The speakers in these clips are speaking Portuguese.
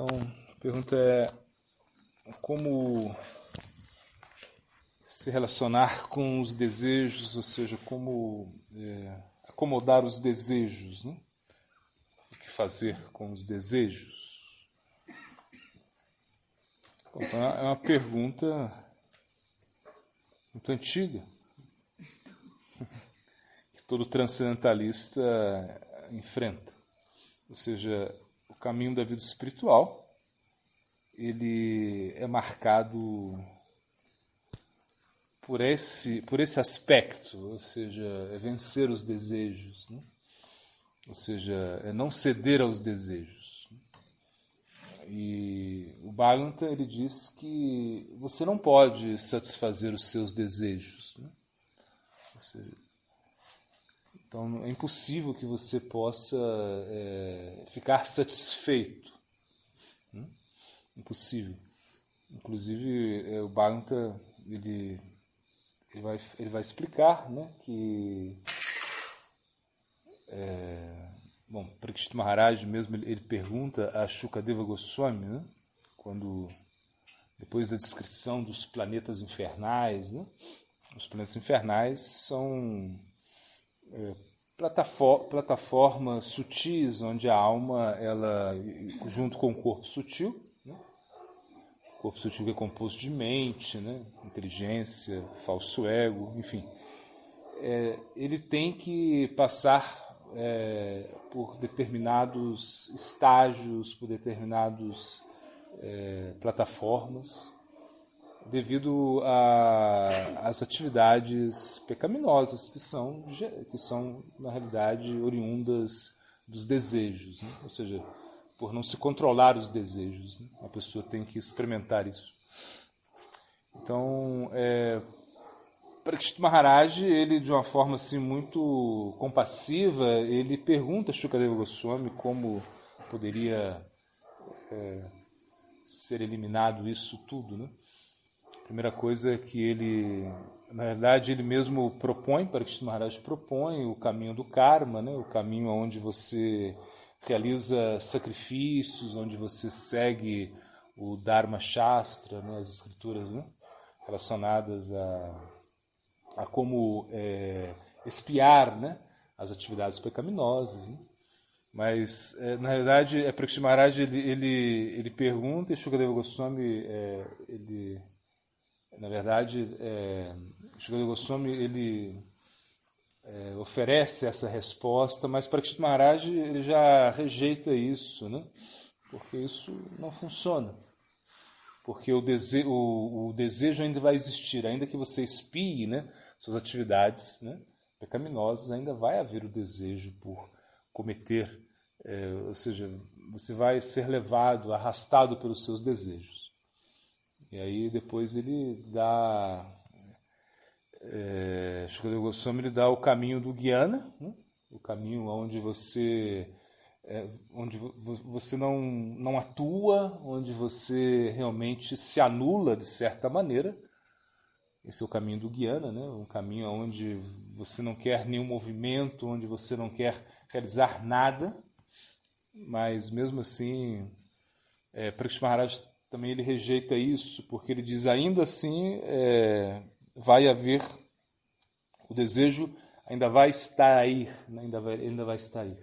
Então, a pergunta é como se relacionar com os desejos, ou seja, como acomodar os desejos, né? O que fazer com os desejos? Então, é uma pergunta muito antiga, que todo transcendentalista enfrenta. Ou seja, o caminho da vida espiritual, ele é marcado por esse aspecto, ou seja, é vencer os desejos, né? Ou seja, é não ceder aos desejos. E o Bhagavatam, ele diz que você não pode satisfazer os seus desejos, né? Ou seja, então é impossível que você possa ficar satisfeito, né? Impossível. Inclusive, o Bhagavatam, ele vai explicar, né, que Parikshit Maharaj mesmo, ele pergunta a Shukadeva Goswami, né, quando, depois da descrição dos planetas infernais, né, os planetas infernais são plataformas sutis, onde a alma, ela, junto com o corpo sutil, né, o corpo sutil que é composto de mente, né, inteligência, falso ego, enfim, ele tem que passar por determinados estágios, por determinadas plataformas, devido às atividades pecaminosas que são, na realidade, oriundas dos desejos, né? Ou seja, por não se controlar os desejos, né? A pessoa tem que experimentar isso. Então, Parikshit Maharaj, ele, de uma forma assim, muito compassiva, ele pergunta a Shukadeva Goswami como poderia ser eliminado isso tudo, né? A primeira coisa é que ele, na verdade, ele mesmo propõe, Parikshit Maharaj propõe o caminho do karma, né? O caminho onde você realiza sacrifícios, onde você segue o Dharma Shastra, né? As escrituras, né? Relacionadas a como expiar, né, as atividades pecaminosas, né? Mas, na realidade, Parikshit Maharaj, ele pergunta, e Shukadeva Goswami, na verdade, Shukadeva Goswami, ele oferece essa resposta, mas Parikshit Maharaj, ele já rejeita isso, né? Porque isso não funciona. Porque o desejo ainda vai existir, ainda que você expie, né, suas atividades, né, pecaminosas, ainda vai haver o desejo por cometer, ou seja, você vai ser levado, arrastado pelos seus desejos. E aí depois ele dá, Shukadeva Goswami, ele dá o caminho do Jnana, né, o caminho onde você não atua, onde você realmente se anula de certa maneira. Esse é o caminho do Jnana, né? Um caminho onde você não quer nenhum movimento, onde você não quer realizar nada, mas mesmo assim, Parikshit Maharaj também ele rejeita isso, porque ele diz, ainda assim, vai haver, o desejo ainda vai estar aí, né? ainda vai estar aí.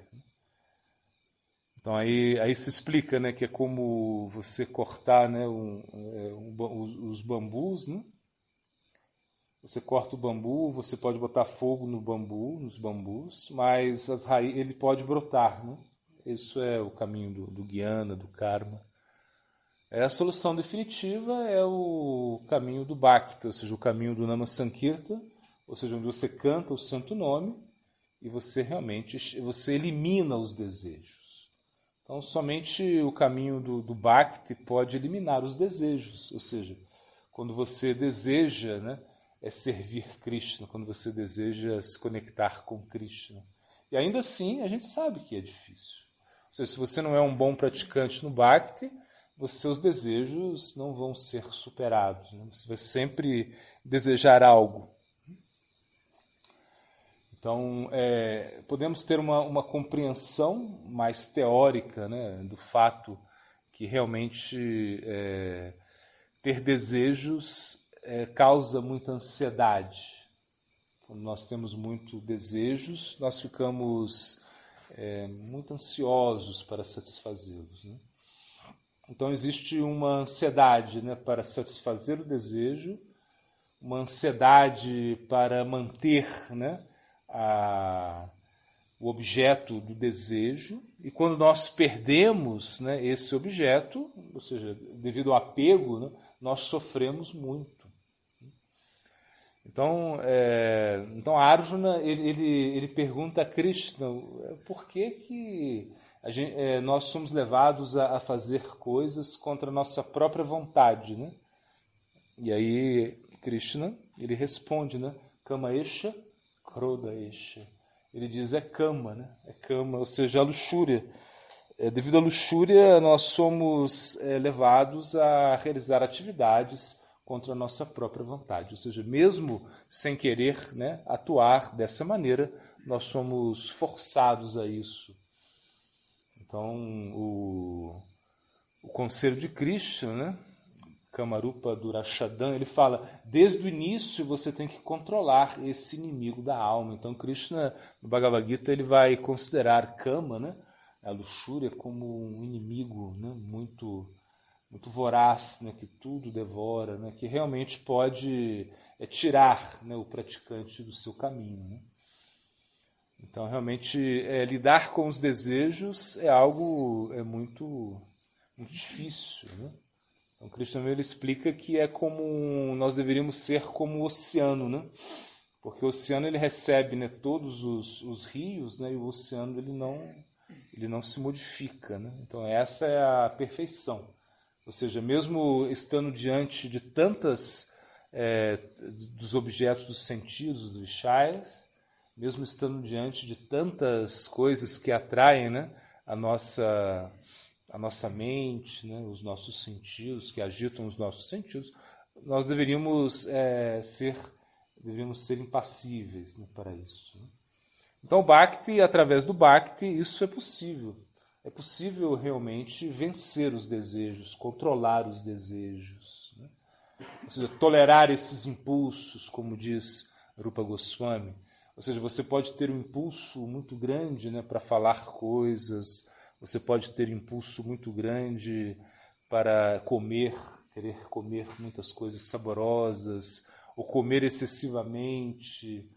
Então aí se explica, né, que é como você cortar, né, os bambus, né? Você corta o bambu, você pode botar fogo nos bambus, mas ele pode brotar, né? Isso é o caminho do Jnana, do karma. A solução definitiva é o caminho do Bhakti, ou seja, o caminho do Nama Sankirtan, ou seja, onde você canta o santo nome e você elimina os desejos. Então, somente o caminho do Bhakti pode eliminar os desejos. Ou seja, quando você deseja, né, servir Krishna, quando você deseja se conectar com Krishna. E ainda assim, a gente sabe que é difícil. Ou seja, se você não é um bom praticante no Bhakti, seus desejos não vão ser superados, né? Você vai sempre desejar algo. Então, podemos ter uma compreensão mais teórica, né, do fato que realmente ter desejos causa muita ansiedade. Quando nós temos muito desejos, nós ficamos muito ansiosos para satisfazê-los, né? Então existe uma ansiedade, né, para satisfazer o desejo, uma ansiedade para manter, né, o objeto do desejo, e quando nós perdemos, né, esse objeto, ou seja, devido ao apego, né, nós sofremos muito. Então Arjuna ele pergunta a Krishna por que nós somos levados a fazer coisas contra a nossa própria vontade, né? E aí Krishna ele responde, né? Kama esha, krodha esha. Ele diz kama, né? É kama, ou seja, a luxúria. Devido à luxúria, nós somos levados a realizar atividades contra a nossa própria vontade. Ou seja, mesmo sem querer, né, atuar dessa maneira, nós somos forçados a isso. Então, o conselho de Krishna, né, Kamarupa Durashadan, ele fala, desde o início você tem que controlar esse inimigo da alma. Então, Krishna, no Bhagavad Gita, ele vai considerar Kama, né, a luxúria, como um inimigo, né, muito voraz, né, que tudo devora, né, que realmente pode tirar, né, o praticante do seu caminho, né? Então, realmente, lidar com os desejos é algo muito difícil, né? Então, Krishna ele explica que nós deveríamos ser como o oceano, né? Porque o oceano ele recebe, né, todos os rios, né, e o oceano ele não se modifica, né? Então, essa é a perfeição. Ou seja, mesmo estando diante de dos objetos dos sentidos, dos vishayas, mesmo estando diante de tantas coisas que atraem, né, a nossa mente, né, os nossos sentidos, que agitam os nossos sentidos, nós deveríamos ser impassíveis, né, para isso, né? Então, o Bhakti, através do Bhakti, isso é possível. É possível realmente vencer os desejos, controlar os desejos, né? Ou seja, tolerar esses impulsos, como diz Rupa Goswami. Ou seja, você pode ter um impulso muito grande, né, para falar coisas, você pode ter um impulso muito grande para querer comer muitas coisas saborosas, ou comer excessivamente.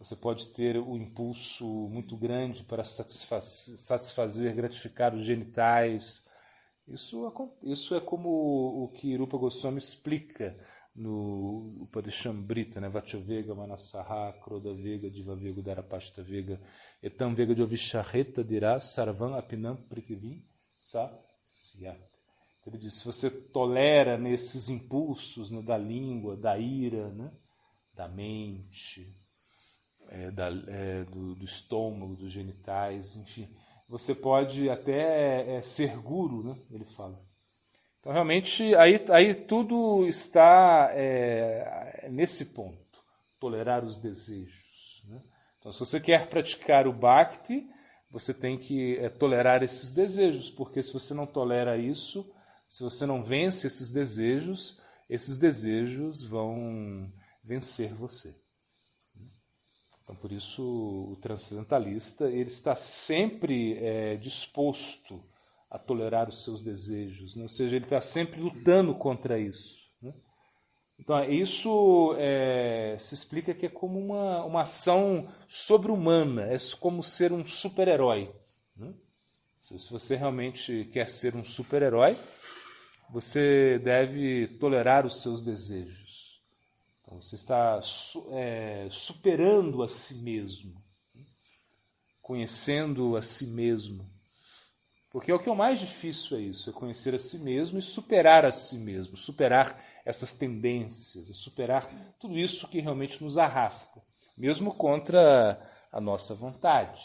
Você pode ter um impulso muito grande para satisfazer, gratificar os genitais. Isso é como o que Rupa Goswami explica no Upadeshambrita, né? Vachovega, Manasaha, Krodha Vega, Diva Vega, Dharapashta Vega, Etam Vega de Ovishareta dirá, Sarvam Apinam Prithivim Sa Syat. Ele diz, se você tolera nesses impulsos, né, da língua, da ira, né, da mente, do estômago, dos genitais, enfim, você pode até ser guru, né? Ele fala. Então, realmente, aí tudo está nesse ponto, tolerar os desejos, né? Então, se você quer praticar o Bhakti, você tem que tolerar esses desejos, porque se você não tolera isso, se você não vence esses desejos vão vencer você. Então, por isso, o transcendentalista ele está sempre disposto a tolerar os seus desejos, né? Ou seja, ele está sempre lutando contra isso, né? Então, isso se explica que é como uma ação sobre-humana, é como ser um super-herói, né? Se você realmente quer ser um super-herói, você deve tolerar os seus desejos. Então, você está superando a si mesmo, conhecendo a si mesmo. Porque o que é o mais difícil é isso, é conhecer a si mesmo e superar a si mesmo, superar essas tendências, superar tudo isso que realmente nos arrasta, mesmo contra a nossa vontade.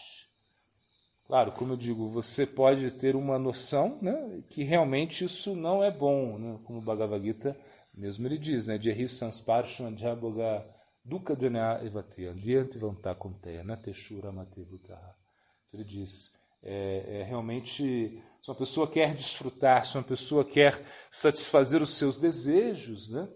Claro, como eu digo, você pode ter uma noção, né, que realmente isso não é bom, né, como o Bhagavad Gita mesmo ele diz, né, Jehi Sansparsham Adhyaboga Dukkha Jana Evateya Diyanti Vanta Kunteya Nateshura Mate Bhutaha. Ele diz, Realmente, se uma pessoa quer desfrutar, se uma pessoa quer satisfazer os seus desejos, né,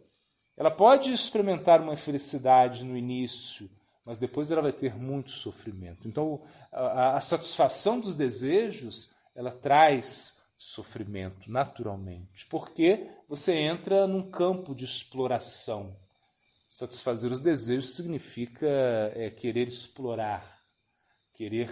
ela pode experimentar uma felicidade no início, mas depois ela vai ter muito sofrimento. Então, a satisfação dos desejos, ela traz sofrimento, naturalmente, porque você entra num campo de exploração. Satisfazer os desejos significa querer explorar, querer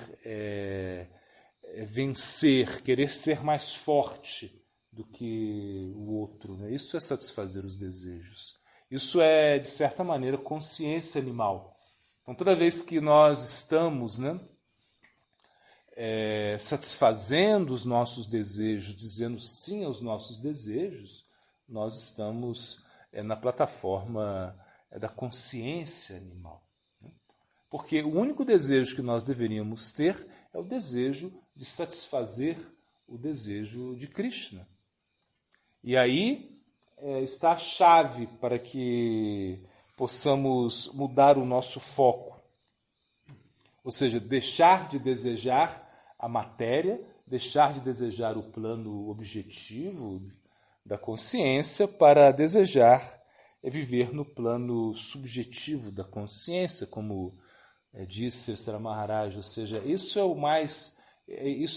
vencer, querer ser mais forte do que o outro, né? Isso é satisfazer os desejos. Isso é, de certa maneira, consciência animal. Então, toda vez que nós estamos, né, satisfazendo os nossos desejos, dizendo sim aos nossos desejos, nós estamos na plataforma da consciência animal. Né? Porque o único desejo que nós deveríamos ter é o desejo de satisfazer o desejo de Krishna. E aí está a chave para que possamos mudar o nosso foco. Ou seja, deixar de desejar a matéria, deixar de desejar o plano objetivo da consciência para desejar viver no plano subjetivo da consciência, como disse Sri Maharaj. Ou seja, isso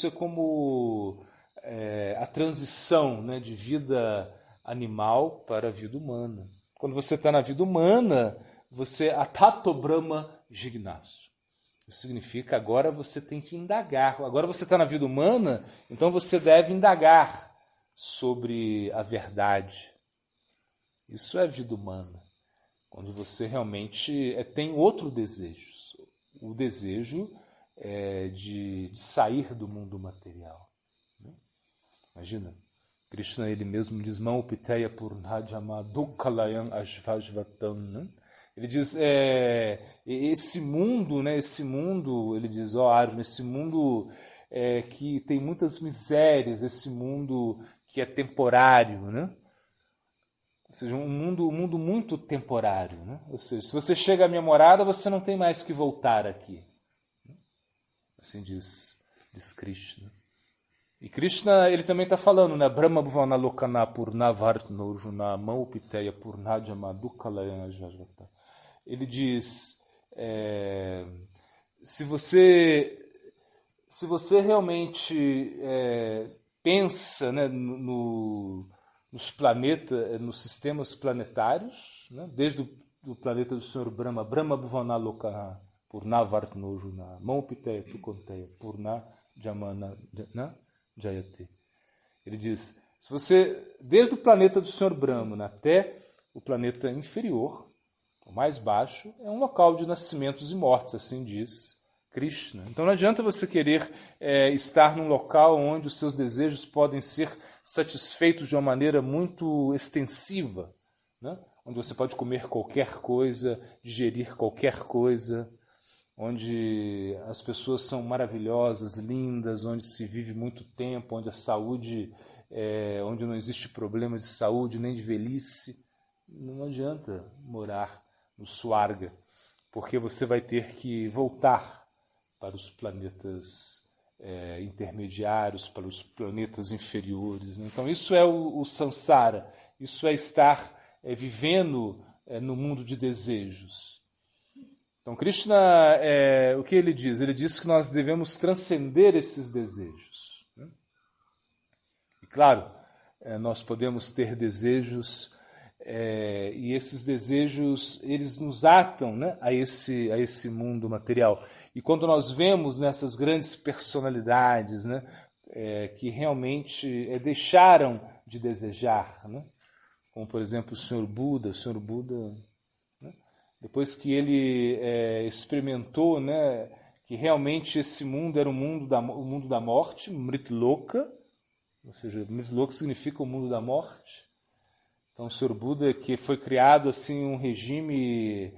é como a transição, né, de vida animal para a vida humana. Quando você está na vida humana, você atato Brahma Jignasu. Isso significa agora você tem que indagar. Agora você está na vida humana, então você deve indagar sobre a verdade. Isso é vida humana. Quando você realmente tem outro desejo. O desejo de sair do mundo material. Imagina, Krishna ele mesmo diz Maupiteya Purnajama Dukkhalayam Ashvajvatam, né? Ele diz, esse mundo, né, ele diz, Arjuna, esse mundo que tem muitas misérias, esse mundo que é temporário, né? Ou seja, um mundo muito temporário, né? Ou seja, se você chega à minha morada, você não tem mais que voltar aqui. Assim diz Krishna. E Krishna, ele também está falando, né? Brahma Bhuvana Lokana Purna Vartno Arjuna Maupiteya Purnajama Dukkhalayam Ashvajvatam. Ele diz, se você realmente pensa, né, nos planetas, nos sistemas planetários, né, desde o planeta do Senhor Brahma, Brahma Bhuvana Lokana Purna Vartno Arjuna Maupiteya Tukonteya Purna Jamana Jayate. Ele diz, se você, desde o planeta do Senhor Brahma, né, até o planeta inferior, o mais baixo, é um local de nascimentos e mortes, assim diz Krishna. Então não adianta você querer estar num local onde os seus desejos podem ser satisfeitos de uma maneira muito extensiva, né? Onde você pode comer qualquer coisa, digerir qualquer coisa, onde as pessoas são maravilhosas, lindas, onde se vive muito tempo, onde a saúde, onde não existe problema de saúde nem de velhice. Não adianta morar no Swarga, porque você vai ter que voltar para os planetas intermediários, para os planetas inferiores. Né? Então isso é o samsara, isso é estar vivendo no mundo de desejos. Então Krishna, o que ele diz? Ele diz que nós devemos transcender esses desejos. Né? E claro, nós podemos ter desejos e esses desejos, eles nos atam, né, a esse mundo material. E quando nós vemos nessas grandes personalidades, né, que realmente deixaram de desejar, né, como por exemplo o Senhor Buda, né, depois que ele experimentou, né, que realmente esse mundo era o mundo da morte, Mritloka, ou seja, Mritloka significa o mundo da morte. Então, o Senhor Buda, que foi criado assim um regime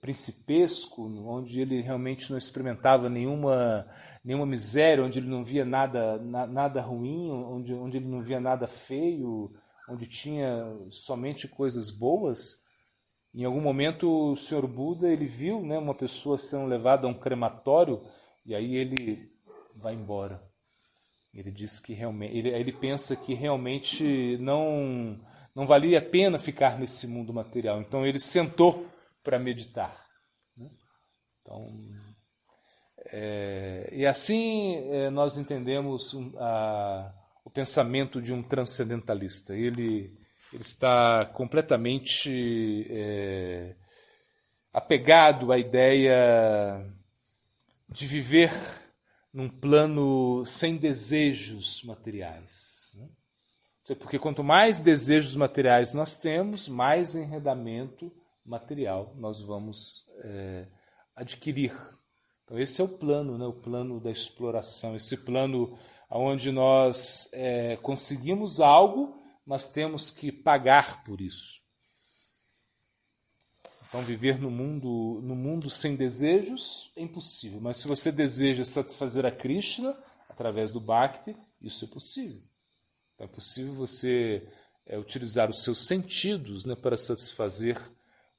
principesco, onde ele realmente não experimentava nenhuma miséria, onde ele não via nada ruim, onde ele não via nada feio, onde tinha somente coisas boas. Em algum momento, o Senhor Buda ele viu, né, uma pessoa sendo levada a um crematório, e aí ele vai embora. Ele diz que realmente, ele pensa que realmente não valia a pena ficar nesse mundo material. Então ele sentou para meditar. Então, e assim nós entendemos o pensamento de um transcendentalista. Ele está completamente apegado à ideia de viver num plano sem desejos materiais. Porque quanto mais desejos materiais nós temos, mais enredamento material nós vamos adquirir. Então esse é o plano, né? O plano da exploração, esse plano onde nós conseguimos algo, mas temos que pagar por isso. Então viver no mundo sem desejos é impossível, mas se você deseja satisfazer a Krishna através do Bhakti, isso é possível. Então, é possível você utilizar os seus sentidos, né, para satisfazer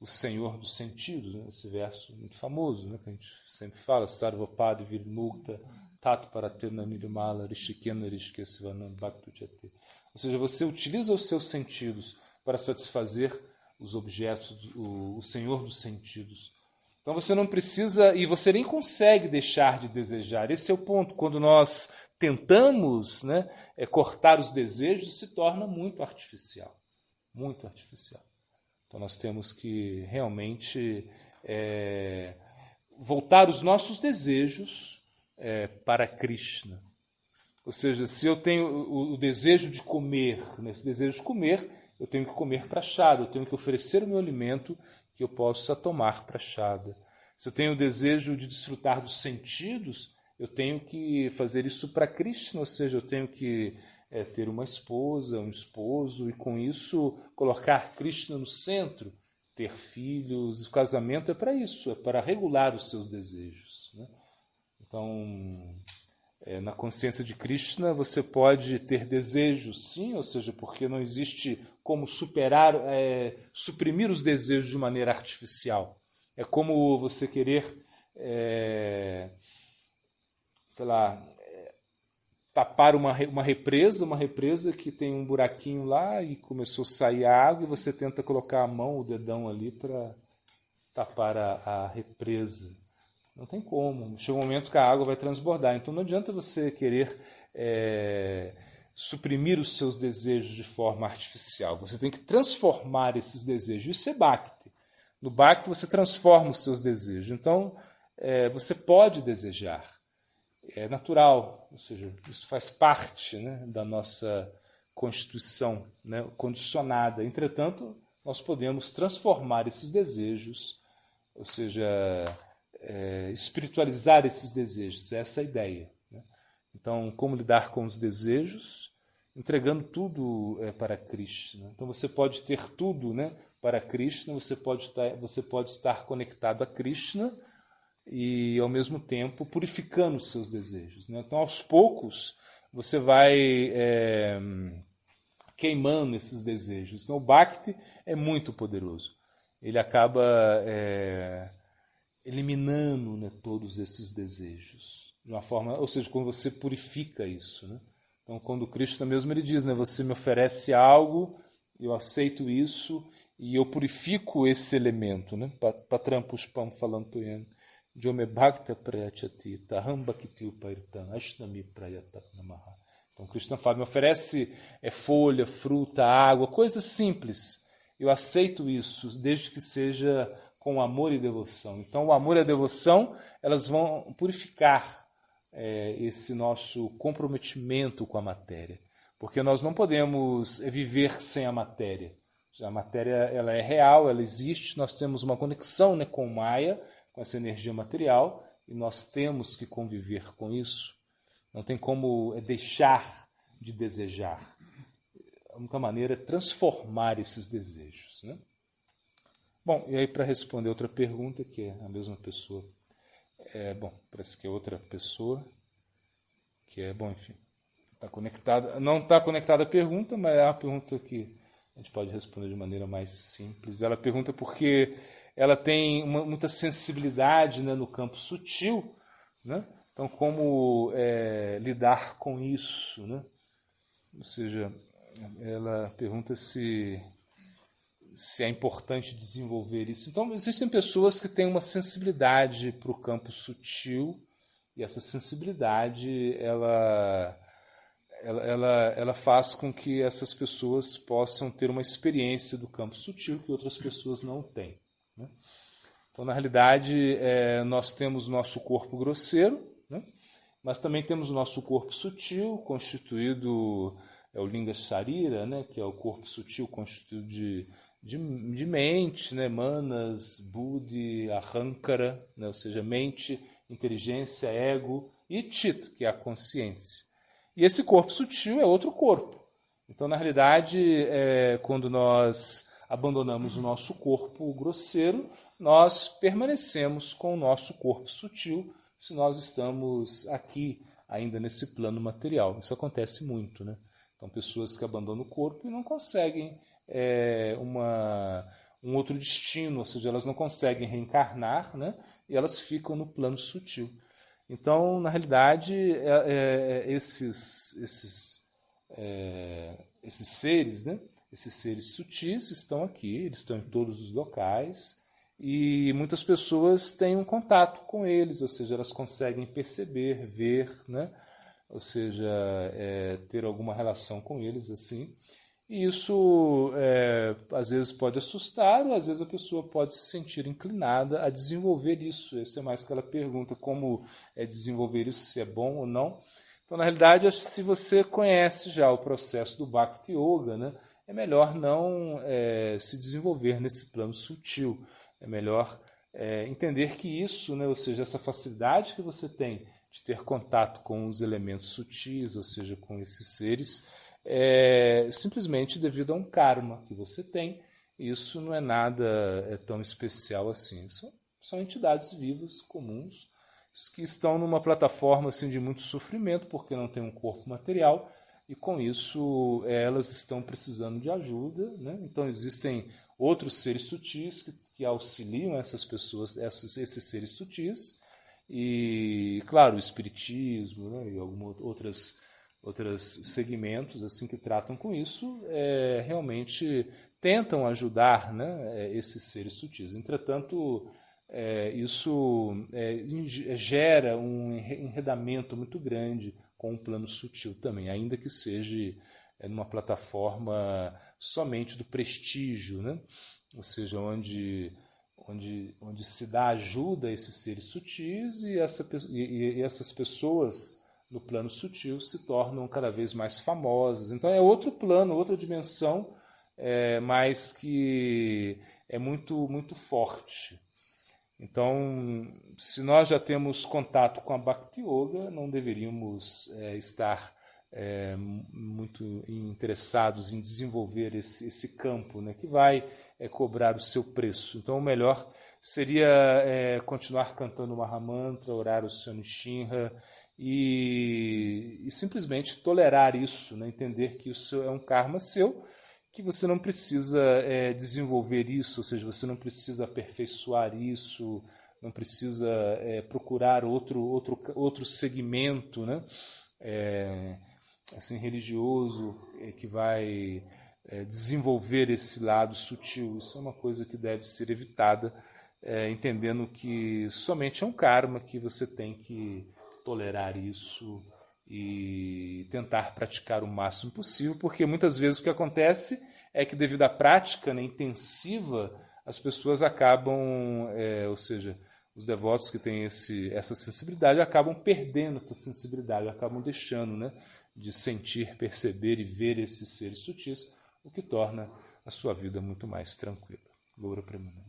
o Senhor dos sentidos, né? Esse verso muito famoso, né, que a gente sempre fala, Sarvapadi Virmukta Tato Paratena Nirmala Rishikena Rishikesvanam Bhaktuchate. Ou seja, você utiliza os seus sentidos para satisfazer os objetos, o Senhor dos sentidos. Então você não precisa, e você nem consegue deixar de desejar. Esse é o ponto. Quando nós tentamos, né, cortar os desejos, se torna muito artificial. Muito artificial. Então nós temos que realmente voltar os nossos desejos para Krishna. Ou seja, se eu tenho o desejo de comer, né, esse desejo de comer, eu tenho que comer prachada, eu tenho que oferecer o meu alimento que eu possa tomar prachada. Se eu tenho o desejo de desfrutar dos sentidos, eu tenho que fazer isso para Krishna, ou seja, eu tenho que ter uma esposa, um esposo, e com isso colocar Krishna no centro, ter filhos. O casamento é para isso, é para regular os seus desejos, né? Então, na consciência de Krishna, você pode ter desejos, sim, ou seja, porque não existe como suprimir os desejos de maneira artificial. É como você querer, tapar uma represa que tem um buraquinho lá e começou a sair a água, e você tenta colocar a mão, o dedão ali para tapar a represa. Não tem como. Chega um momento que a água vai transbordar. Então não adianta você querer suprimir os seus desejos de forma artificial. Você tem que transformar esses desejos. Isso é Bhakti. No Bhakti você transforma os seus desejos. Então você pode desejar. É natural. Ou seja, isso faz parte, né, da nossa constituição, né, condicionada. Entretanto, nós podemos transformar esses desejos, ou seja, espiritualizar esses desejos, essa é a ideia, né? Então, como lidar com os desejos? Entregando tudo para Krishna. Então, você pode ter tudo, né, para Krishna, você pode estar conectado a Krishna e, ao mesmo tempo, purificando os seus desejos, né? Então, aos poucos, você vai queimando esses desejos. Então, o Bhakti é muito poderoso. Ele acaba eliminando, né, todos esses desejos de uma forma, ou seja, quando você purifica isso, né? Então, quando Krishna mesmo ele diz, né, você me oferece algo, eu aceito isso e eu purifico esse elemento, né? Patrampushpam falantoyan jome bhakta prayachati taham bhakti upairitam ashnami prayatat namaha. Então, Krishna fala, me oferece folha, fruta, água, coisas simples. Eu aceito isso, desde que seja com amor e devoção. Então, o amor e a devoção, elas vão purificar esse nosso comprometimento com a matéria. Porque nós não podemos viver sem a matéria. A matéria ela é real, ela existe, nós temos uma conexão, né, com Maya, com essa energia material, e nós temos que conviver com isso. Não tem como deixar de desejar. A única maneira é transformar esses desejos, né? Bom, e aí para responder outra pergunta, que é a mesma pessoa, parece que é outra pessoa, que enfim, está conectada, não está conectada à pergunta, mas é uma pergunta que a gente pode responder de maneira mais simples. Ela pergunta porque ela tem muita sensibilidade, né, no campo sutil, né? Então, como lidar com isso, né? Ou seja, ela pergunta se é importante desenvolver isso. Então, existem pessoas que têm uma sensibilidade para o campo sutil, e essa sensibilidade ela faz com que essas pessoas possam ter uma experiência do campo sutil que outras pessoas não têm, né? Então, na realidade, nós temos nosso corpo grosseiro, né? Mas também temos o nosso corpo sutil, constituído, o Linga Sharira, né? Que é o corpo sutil constituído de mente, né? Manas, Buddhi, Ahankara, né? Ou seja, mente, inteligência, ego e Chit, que é a consciência. E esse corpo sutil é outro corpo. Então, na realidade, quando nós abandonamos o nosso corpo grosseiro, nós permanecemos com o nosso corpo sutil se nós estamos aqui, ainda nesse plano material. Isso acontece muito, né? Então, pessoas que abandonam o corpo e não conseguem um outro destino, ou seja, elas não conseguem reencarnar, né? E elas ficam no plano sutil. Então, na realidade, esses seres, né? Esses seres sutis estão aqui, eles estão em todos os locais, e muitas pessoas têm um contato com eles, ou seja, elas conseguem perceber, ver, né? Ou seja, ter alguma relação com eles, assim. E isso às vezes pode assustar, ou às vezes a pessoa pode se sentir inclinada a desenvolver isso. Essa é mais que ela pergunta, como desenvolver isso, se é bom ou não. Então, na realidade, se você conhece já o processo do Bhakti Yoga, né, é melhor não se desenvolver nesse plano sutil. É melhor entender que isso, né, ou seja, essa facilidade que você tem de ter contato com os elementos sutis, ou seja, com esses seres, simplesmente devido a um karma que você tem. Isso não é nada tão especial assim. São entidades vivas, comuns, que estão numa plataforma assim, de muito sofrimento, porque não tem um corpo material, e com isso elas estão precisando de ajuda, né? Então existem outros seres sutis que auxiliam essas pessoas, esses seres sutis, e, claro, o espiritismo, né? E algumas outros segmentos assim que tratam com isso, realmente tentam ajudar, né, esses seres sutis. Entretanto, isso gera um enredamento muito grande com o plano sutil também, ainda que seja numa plataforma somente do prestígio, né? Ou seja, onde se dá ajuda a esses seres sutis e essas pessoas no plano sutil se tornam cada vez mais famosas. Então é outro plano, outra dimensão, mas que é muito, muito forte. Então, se nós já temos contato com a Bhakti Yoga, não deveríamos estar muito interessados em desenvolver esse campo, né, que vai cobrar o seu preço. Então, o melhor seria continuar cantando Mahamantra, orar o Senhor Nishinra, e simplesmente tolerar isso, né? Entender que isso é um karma seu, que você não precisa desenvolver isso, ou seja, você não precisa aperfeiçoar isso, não precisa procurar outro segmento, né? Assim, religioso, que vai desenvolver esse lado sutil. Isso é uma coisa que deve ser evitada, entendendo que somente é um karma, que você tem que tolerar isso e tentar praticar o máximo possível, porque muitas vezes o que acontece é que, devido à prática, né, intensiva, as pessoas acabam, ou seja, os devotos que têm essa sensibilidade acabam perdendo essa sensibilidade, acabam deixando, né, de sentir, perceber e ver esses seres sutis, o que torna a sua vida muito mais tranquila. Loura Premanente.